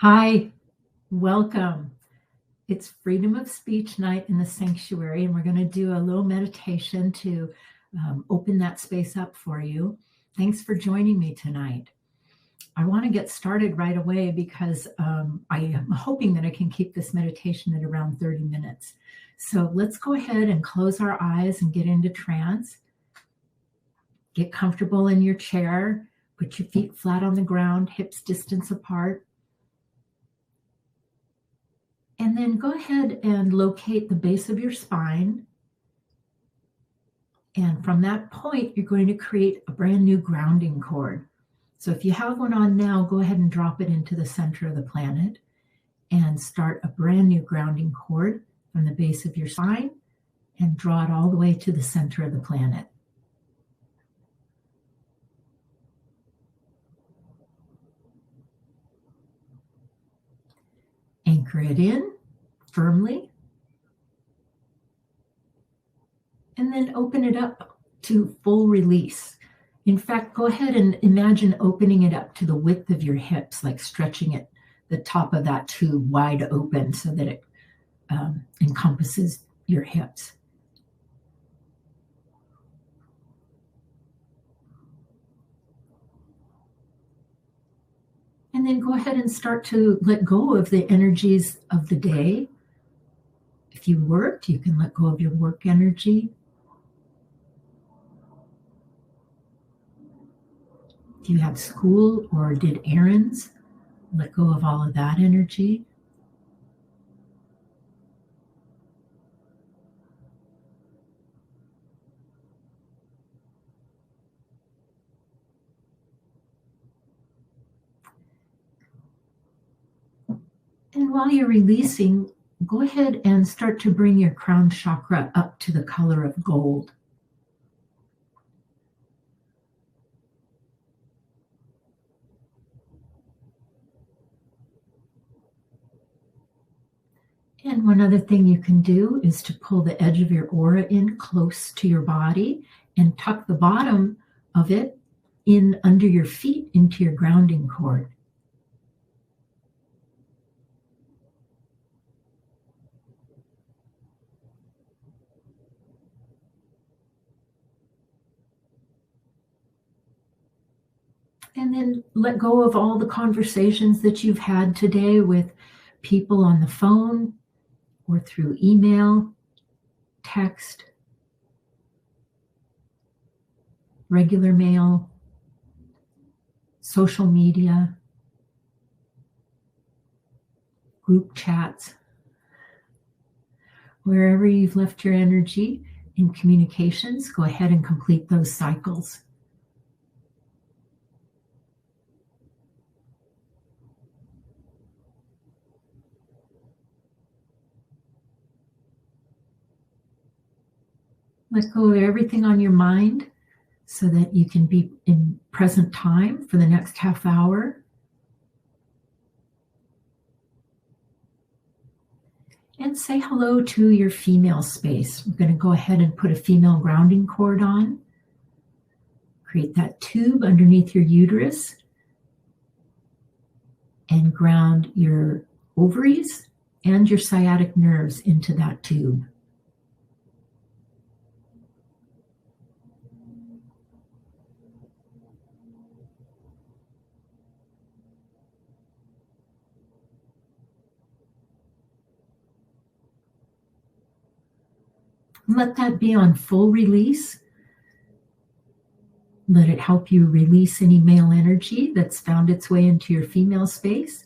Hi, welcome. It's Freedom of Speech Night in the Sanctuary, and we're going to do a little meditation to open that space up for you. Thanks for joining me tonight. I want to get started right away because I am hoping that I can keep this meditation at around 30 minutes. So let's go ahead and close our eyes and get into trance. Get comfortable in your chair. Put your feet flat on the ground, hips distance apart. And then go ahead and locate the base of your spine. And from that point, you're going to create a brand new grounding cord. So if you have one on now, go ahead and drop it into the center of the planet and start a brand new grounding cord from the base of your spine and draw it all the way to the center of the planet. Anchor it in firmly, and then open it up to full release. In fact, go ahead and imagine opening it up to the width of your hips, like stretching it, the top of that tube wide open so that it encompasses your hips. And then go ahead and start to let go of the energies of the day. If you worked, you can let go of your work energy. If you had school or did errands, let go of all of that energy. And while you're releasing, go ahead and start to bring your crown chakra up to the color of gold. And one other thing you can do is to pull the edge of your aura in close to your body and tuck the bottom of it in under your feet into your grounding cord. And then let go of all the conversations that you've had today with people on the phone or through email, text, regular mail, social media, group chats. Wherever you've left your energy in communications, go ahead and complete those cycles. Let go of everything on your mind so that you can be in present time for the next half hour. And say hello to your female space. We're going to go ahead and put a female grounding cord on. Create that tube underneath your uterus and ground your ovaries and your sciatic nerves into that tube. Let that be on full release. Let it help you release any male energy that's found its way into your female space.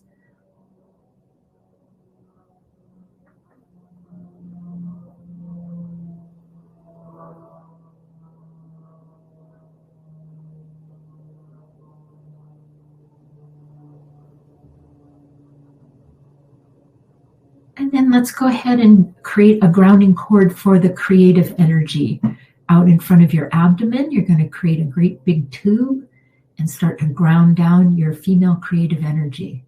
And then let's go ahead and create a grounding cord for the creative energy. Out in front of your abdomen, you're going to create a great big tube and start to ground down your female creative energy.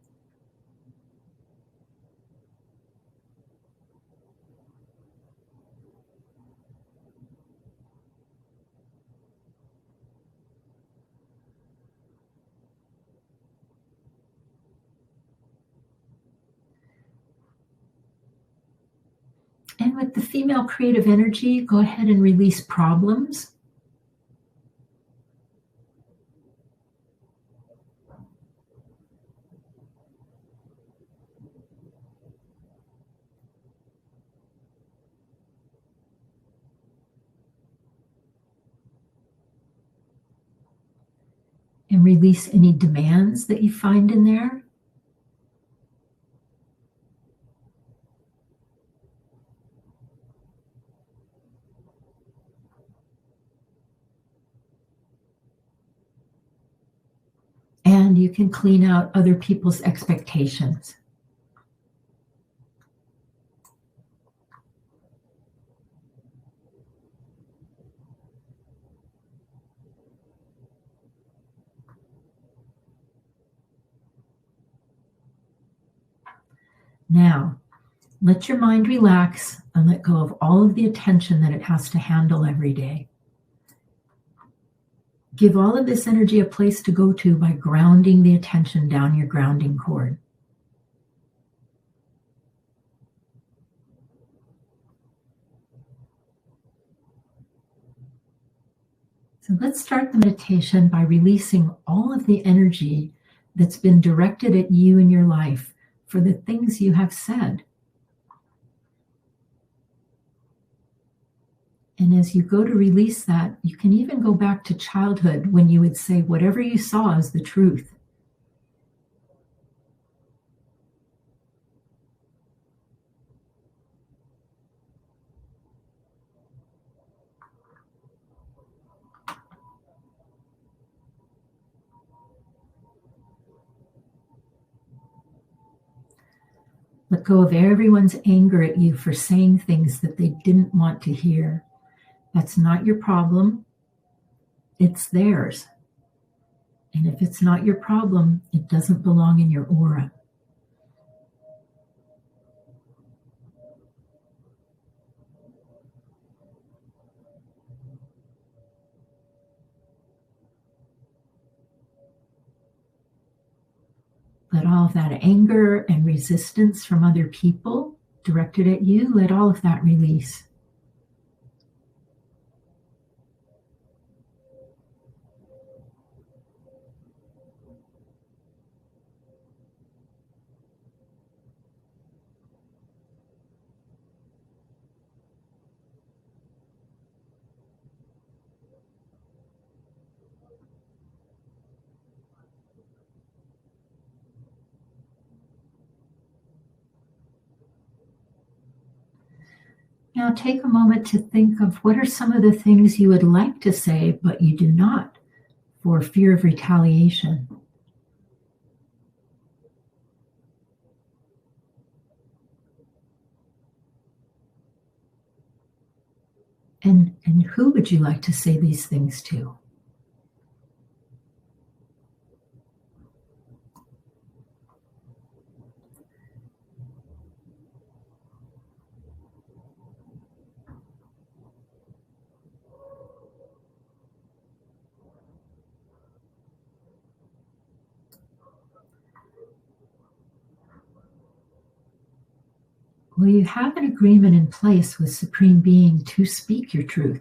And with the female creative energy, go ahead and release problems. And release any demands that you find in there. And you can clean out other people's expectations. Now, let your mind relax and let go of all of the attention that it has to handle every day. Give all of this energy a place to go to by grounding the attention down your grounding cord. So let's start the meditation by releasing all of the energy that's been directed at you in your life for the things you have said. And as you go to release that, you can even go back to childhood when you would say, whatever you saw is the truth. Let go of everyone's anger at you for saying things that they didn't want to hear. That's not your problem. It's theirs. And if it's not your problem, it doesn't belong in your aura. Let all of that anger and resistance from other people directed at you, let all of that release. Now take a moment to think of what are some of the things you would like to say, but you do not for fear of retaliation. And who would you like to say these things to? Well, you have an agreement in place with Supreme Being to speak your truth.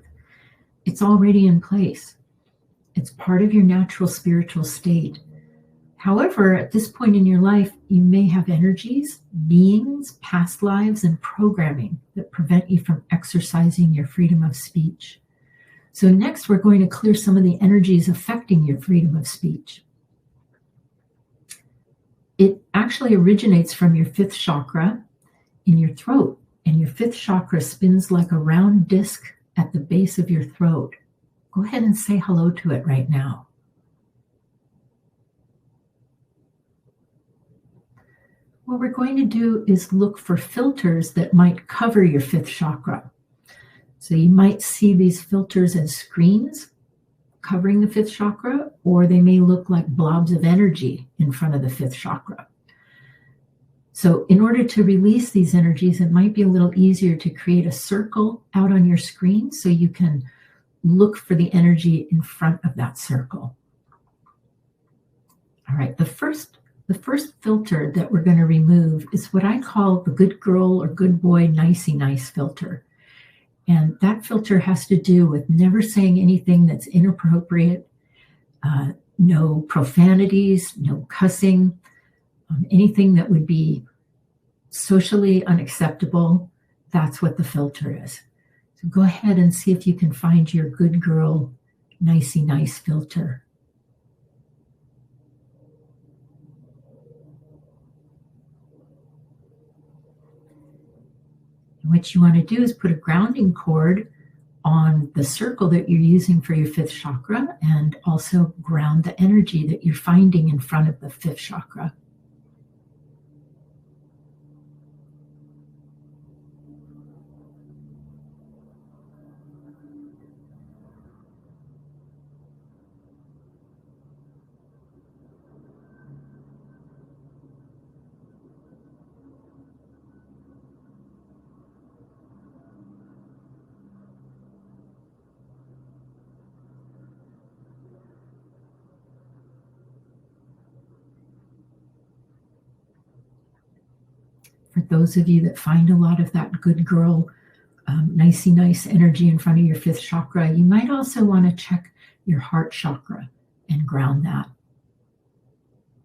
It's already in place. It's part of your natural spiritual state. However, at this point in your life, you may have energies, beings, past lives, and programming that prevent you from exercising your freedom of speech. So next, we're going to clear some of the energies affecting your freedom of speech. It actually originates from your fifth chakra in your throat, and your fifth chakra spins like a round disc at the base of your throat. Go ahead and say hello to it right now. What we're going to do is look for filters that might cover your fifth chakra. So you might see these filters as screens covering the fifth chakra, or they may look like blobs of energy in front of the fifth chakra. So in order to release these energies, it might be a little easier to create a circle out on your screen so you can look for the energy in front of that circle. All right, the first The first filter that we're going to remove is what I call the good girl or good boy nicey nice filter. And that filter has to do with never saying anything that's inappropriate, no profanities, no cussing, anything that would be socially unacceptable. That's what the filter is. So go ahead and see if you can find your good girl, nicey nice filter. And what you want to do is put a grounding cord on the circle that you're using for your fifth chakra, and also ground the energy that you're finding in front of the fifth chakra. For those of you that find a lot of that good girl, nicey nice energy in front of your fifth chakra, you might also want to check your heart chakra and ground that,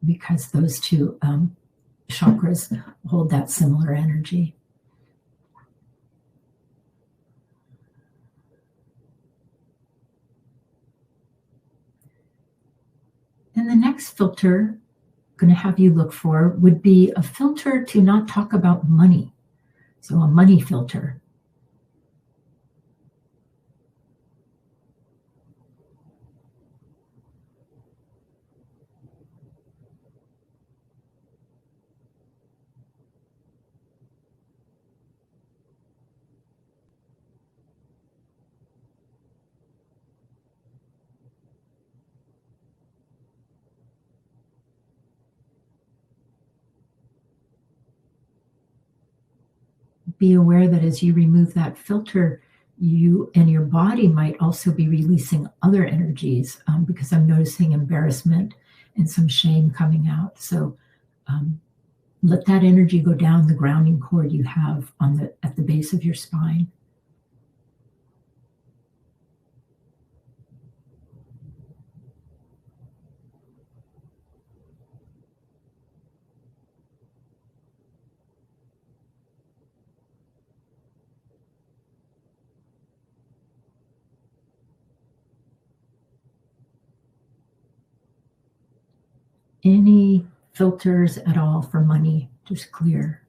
because those two chakras hold that similar energy. And the next filter I'm going to have you look for would be a filter to not talk about money. So a money filter. Be aware that as you remove that filter, you and your body might also be releasing other energies, because I'm noticing embarrassment and some shame coming out. So let that energy go down the grounding cord you have at the base of your spine. Any filters at all for money, just clear.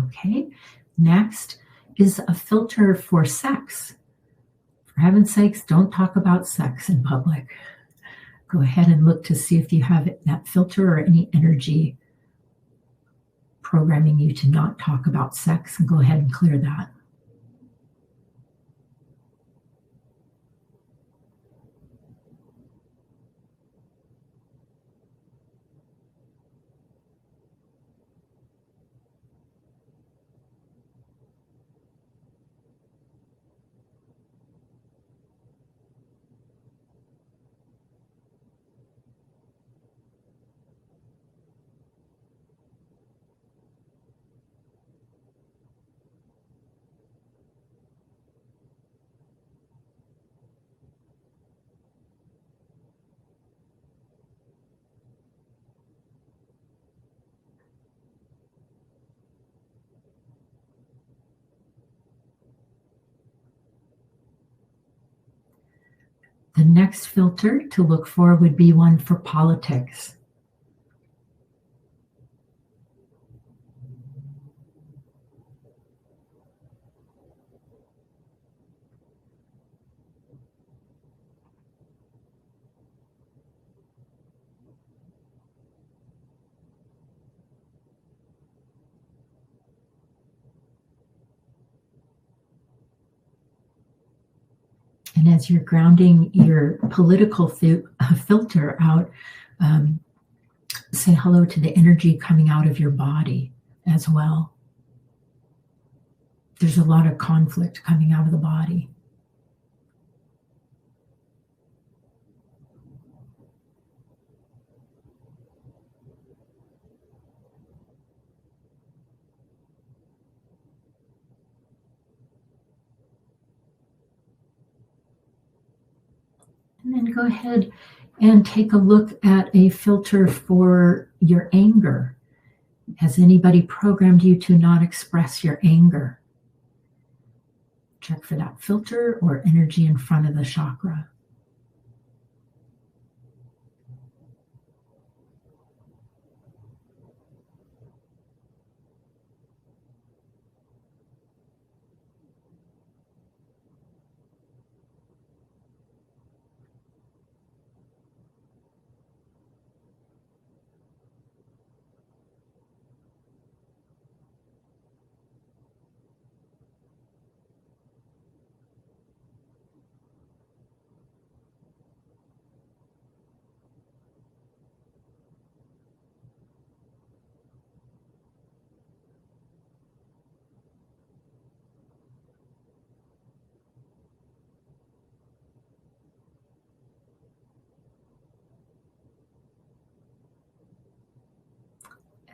Okay, next is a filter for sex. For heaven's sakes, don't talk about sex in public. Go ahead and look to see if you have that filter or any energy programming you to not talk about sex, and go ahead and clear that. The next filter to look for would be one for politics. And as you're grounding your political filter out, say hello to the energy coming out of your body as well. there's a lot of conflict coming out of the body. And then go ahead and take a look at a filter for your anger. Has anybody programmed you to not express your anger? Check for that filter or energy in front of the chakra.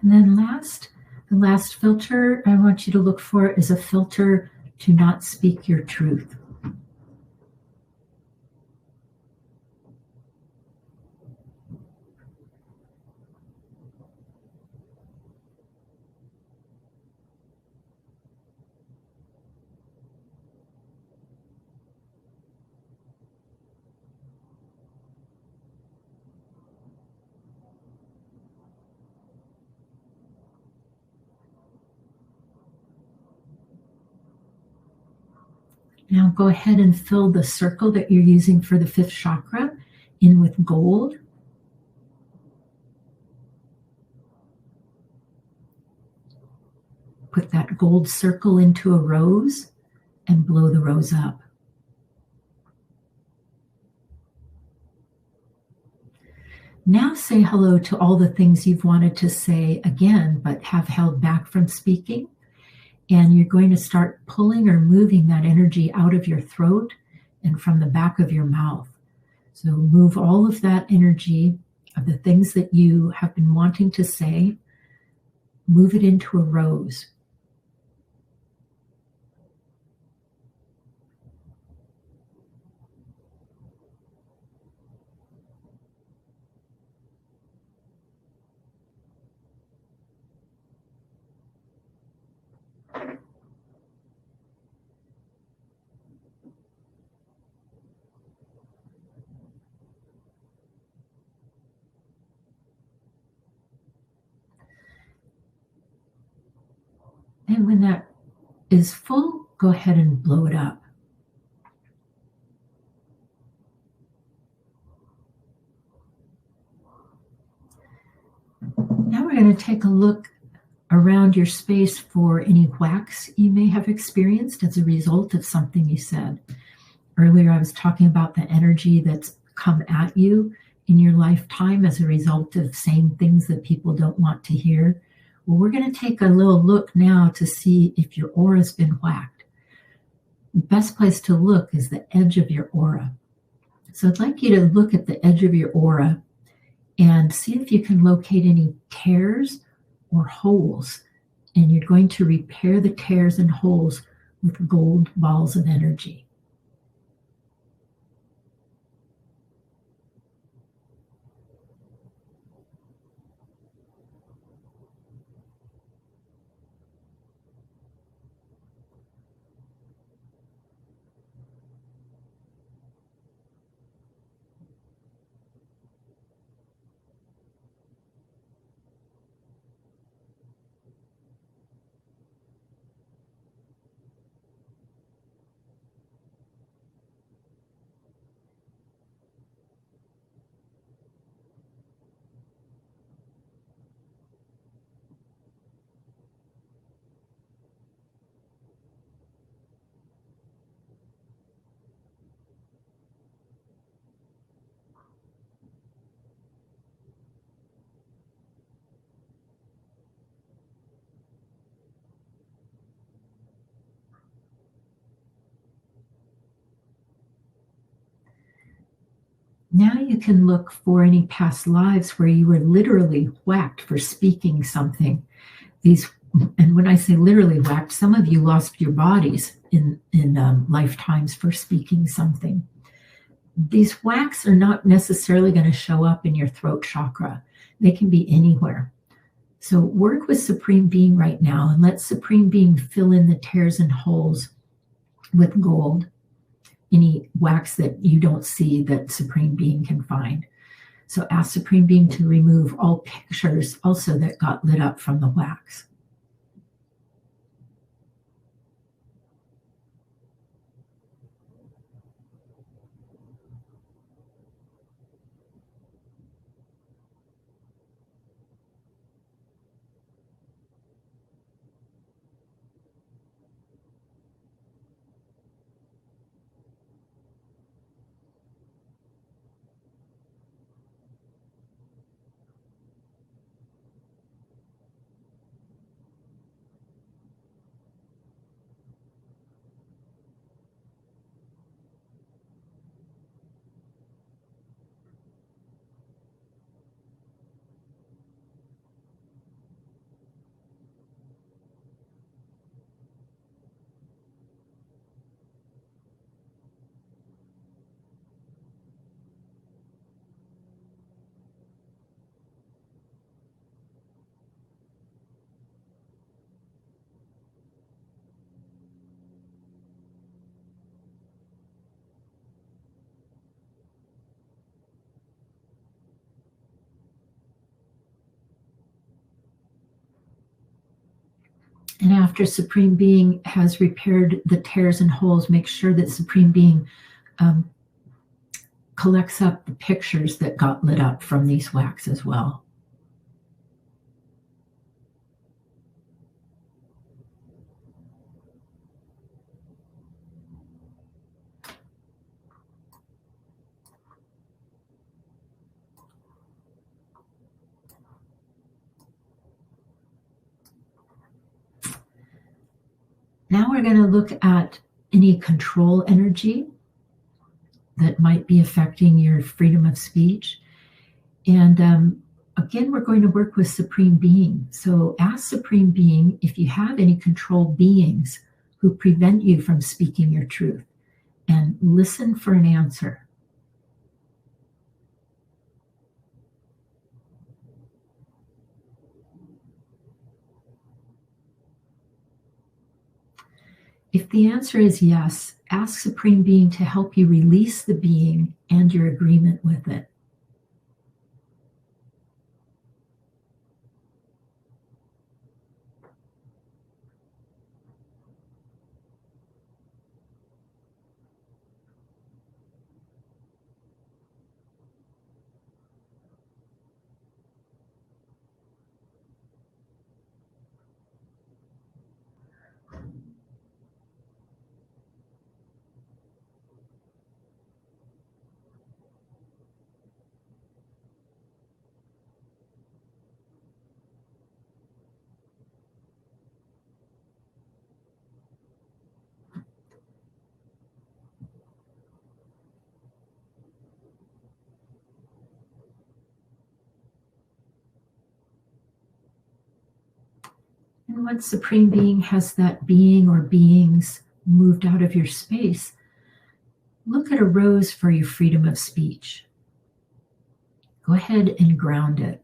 And then the last filter I want you to look for is a filter to not speak your truth. Now go ahead and fill the circle that you're using for the fifth chakra in with gold. Put that gold circle into a rose and blow the rose up. Now say hello to all the things you've wanted to say again, but have held back from speaking. And you're going to start pulling or moving that energy out of your throat and from the back of your mouth. So move all of that energy of the things that you have been wanting to say, move it into a rose. And when that is full, go ahead and blow it up. Now we're going to take a look around your space for any wax you may have experienced as a result of something you said. Earlier, I was talking about the energy that's come at you in your lifetime as a result of saying things that people don't want to hear. Well, we're going to take a little look now to see if your aura's been whacked. The best place to look is the edge of your aura. So I'd like you to look at the edge of your aura and see if you can locate any tears or holes. And you're going to repair the tears and holes with gold balls of energy. Now you can look for any past lives where you were literally whacked for speaking something. And when I say literally whacked, some of you lost your bodies in lifetimes for speaking something. These whacks are not necessarily going to show up in your throat chakra. They can be anywhere. So work with Supreme Being right now and let Supreme Being fill in the tears and holes with gold. Any wax that you don't see that Supreme Being can find. So ask Supreme Being to remove all pictures also that got lit up from the wax. And after Supreme Being has repaired the tears and holes, make sure that Supreme Being collects up the pictures that got lit up from these wax as well. Now we're going to look at any control energy that might be affecting your freedom of speech. And again, we're going to work with Supreme Being. So ask Supreme Being if you have any control beings who prevent you from speaking your truth, and listen for an answer. If the answer is yes, ask Supreme Being to help you release the being and your agreement with it. And once Supreme Being has that being or beings moved out of your space, look at a rose for your freedom of speech. Go ahead and ground it.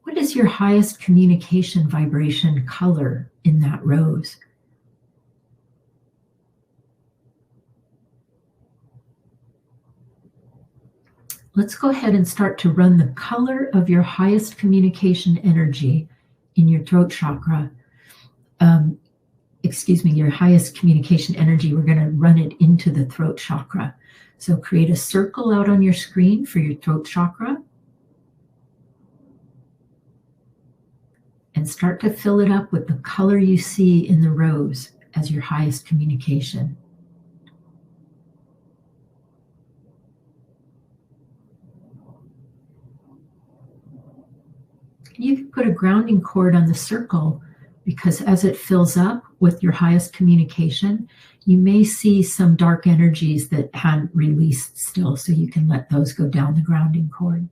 What is your highest communication vibration color in that rose? Let's go ahead and start to run the color of your highest communication energy in your throat chakra. Your highest communication energy, we're going to run it into the throat chakra. So create a circle out on your screen for your throat chakra. And start to fill it up with the color you see in the rose as your highest communication. You can put a grounding cord on the circle, because as it fills up, with your highest communication, you may see some dark energies that hadn't released still, so you can let those go down the grounding cord.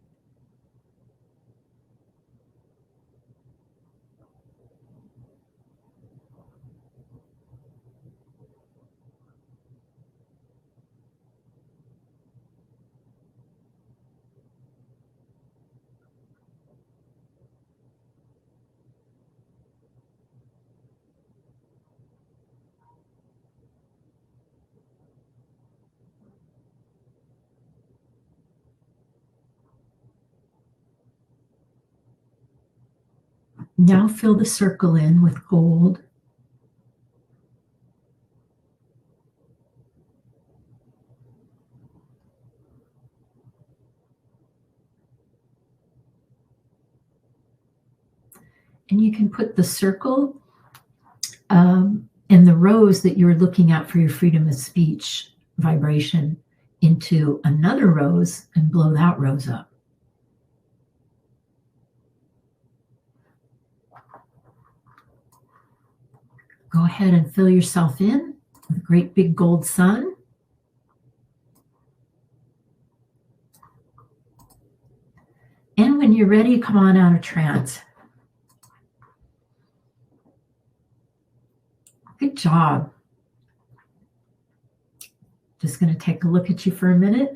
Now fill the circle in with gold. And you can put the circle and the rose that you're looking at for your freedom of speech vibration into another rose and blow that rose up. Go ahead and fill yourself in with a great big gold sun. And when you're ready, come on out of trance. Good job. Just going to take a look at you for a minute.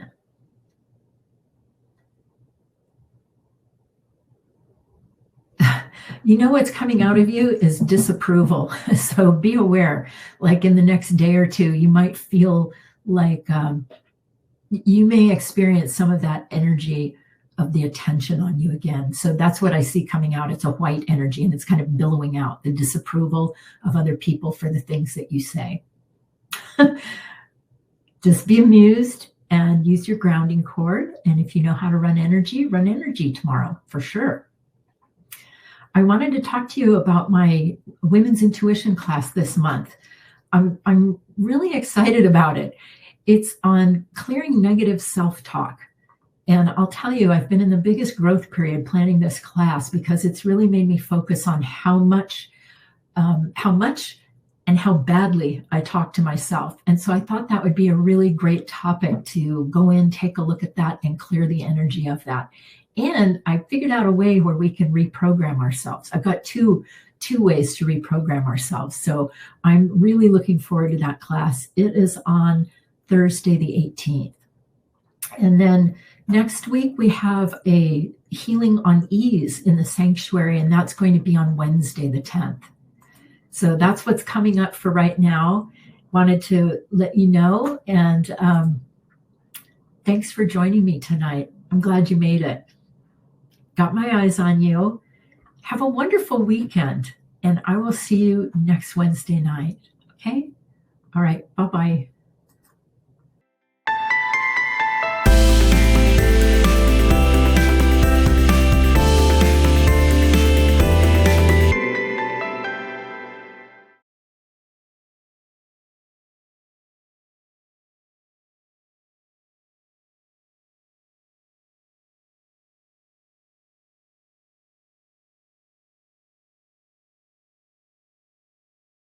You know what's coming out of you is disapproval. So be aware, like in the next day or two, you might feel like you may experience some of that energy of the attention on you again. So that's what I see coming out. It's a white energy, and it's kind of billowing out the disapproval of other people for the things that you say. Just be amused and use your grounding cord. And if you know how to run energy tomorrow for sure. I wanted to talk to you about my women's intuition class this month. I'm really excited about it. It's on clearing negative self-talk. And I'll tell you, I've been in the biggest growth period planning this class because it's really made me focus on how much and how badly I talk to myself. And so I thought that would be a really great topic to go in, take a look at that, and clear the energy of that. And I figured out a way where we can reprogram ourselves. I've got two ways to reprogram ourselves. So I'm really looking forward to that class. It is on Thursday, the 18th. And then next week, we have a healing on ease in the sanctuary, and that's going to be on Wednesday, the 10th. So that's what's coming up for right now. Wanted to let you know, and thanks for joining me tonight. I'm glad you made it. Got my eyes on you. Have a wonderful weekend, and I will see you next Wednesday night. Okay? All right. Bye-bye.